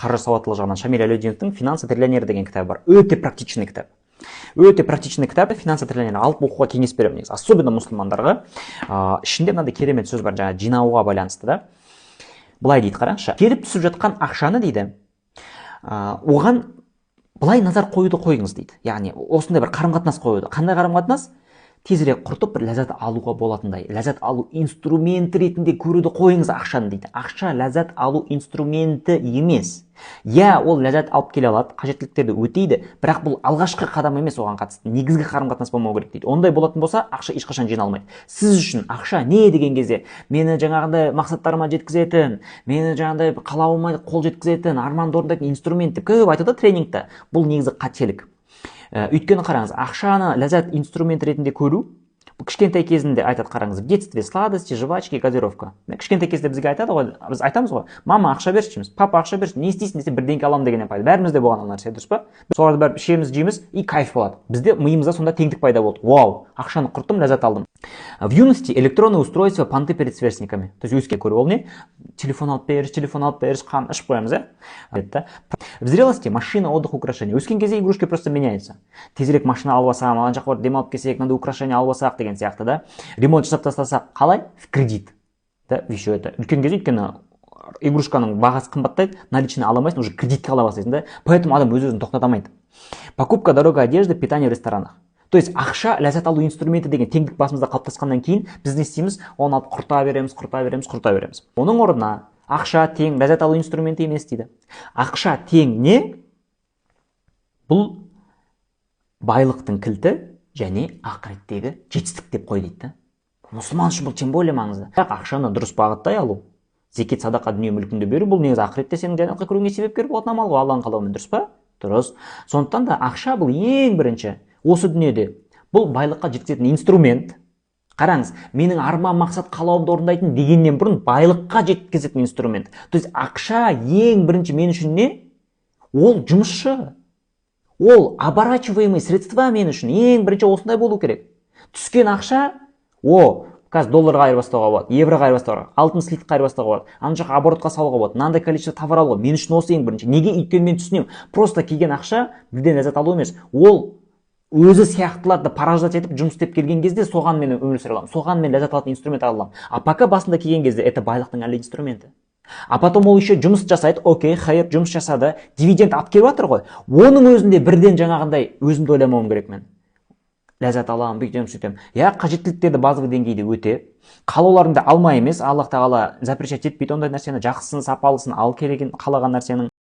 қаржы сауаттылығы жағынан Шамиль Әлеудиновтың «Финансы триллионері» деген кітабы бар. Өте практичный кітап. Өте практичный кітап. «Финансы триллионері» алып оқуға кеңес беремін негізі. Особенно мұсылмандарға. Ішінде мынандай керемет сөз бар, жаңа жинауға байланысты да. Былай дейді, қараңызшы. Келіп түсіп жатқан ақшаны дейді, оған былай назар қоюды қойыңыз дейді. Яғни осындай бір қарым-қатынас қоюды. Қандай қарым-қатынас? Тезірек құртып бір ләззат алуға болатындай, ләззат алу инструменті ретінде көруді қойыңыз ақшаны дейді. Ақша ләззат алу инструменті емес. Я, ол ләззат алып келе алады, қажеттіліктерді өтейді, бірақ бұл алғашқы қадам емес оған қатысты. Негізгі қарым-қатынас болмау керек дейді. Ондай болатын болса, ақша ешқашан жиналмайды. Сіз үшін ақша не деген кезде, мені жаңағындай мақсаттарыма жеткізетін, мені жаңағындай қалауыма қол жеткізетін, арманды орындайтын инструмент деп көп айтады тренингта. Бұл негізі қателік. Өйткені қараңыз, ақшаны ләззат инструмент ретінде көру, кішкентай кезінде айтады, қараңыз, в детстве сладости, жвачки, газировка. Кішкентай кезде бізге айтады ғой, біз айтамыз ғой, мама ақша берші, папа ақша берші, не істейсің десе бірдеңке аламын дегеннен пайда. Бәрімізде болған нәрсе, дұрыс па? Соларды бәрі ішеміз, жейміз и кайф болады. Бізде миымызда сонда теңдік пайда болды. Вау, ақшаны құрттым, ләззат алдым. В юности электронные устройства понты перед сверстниками. То есть өске көру ол не? Телефон алып беріш, қан ішіп қоямыз, В зрелости машина, отдых, украшения. Өскен кезде игрушки просто меняются. Тезірек машина алып алсам, ана жаққа демалып келсек, мынандай украшения алып алсақ деген сияқты да. Ремонт жасап тастасақ, қалай? В кредит. Да, еще это. Үлкен кезде өйткені игрушканың бағасы қымбаттайды, наличный ала алмайсың, уже кредитке ала бастайсың да. Поэтому адам өз-өзін тоқтатамайды. Покупка дорогой одежды, питание в ресторанах. То есть ақша ләззат алу инструменті деген теңдік басымызда қалыптасқаннан кейін біз не істейміз? Оны алып құрта береміз. Оның орнына ақша тең ләззат алу инструменті емес дейді. Ақша тең не? Бұл байлықтың кілті және ақыреттегі жетістік деп қой дейді. Мұсылман үшін бұл тем более маңызды. Ақшаны дұрыс бағыттай алу, зекет, садақа, дүние мүлкіңді беру, бұл негізі ақыретте сенің жәннатқа кіруіңе себепкер болатын амал ғой, Алланың қалауымен, дұрыс па? Дұрыс. Сондықтан да ақша бұл ең бірінші осы дүниеде бұл байлыққа жеткізетін инструмент. Қараңыз, менің арман, мақсат, қалауымды орындайтын дегеннен бұрын байлыққа жеткізетін инструмент. То есть ақша ең бірінші мен үшін не? Ол жұмысшы. Ол оборачиваемый средства мен үшін ең бірінші осындай болу керек. Түскен ақша, қазір долларға айырбастауға болады, евроға айырбастауға, алтын слитқа айырбастауға болады, ана жаққа оборотқа салуға болады, мынандай количество товар алуға. Мен үшін осы ең бірінші. Неге? Өйткені мен түсінемін. Просто келген ақша бірден ләззат алу емес. Ол өзі сияқтыларды параждать етіп жұмыс істеп келген кезде соған мен өмір сүре аламын, соған мен ләззат алатын инструмент ала аламын. А пока басында келген кезде это байлықтың әлі инструменті. А потом ол еще жұмыс жасайды, окей, хайыр, жұмыс жасады, дивиденд алып келіп жатыр ғой. Оның өзінде бірден жаңағындай өзімді ойламауым керек мен. Ләззат аламын, бүйтем, сөйтем. Қажеттіліктерді базовый деңгейде өте, қалауларыңды алма емес, Аллах тағала запрещать етпейді ондай нәрсені, жақсысын, сапалысын, ал керегін қалаған нәрсенің.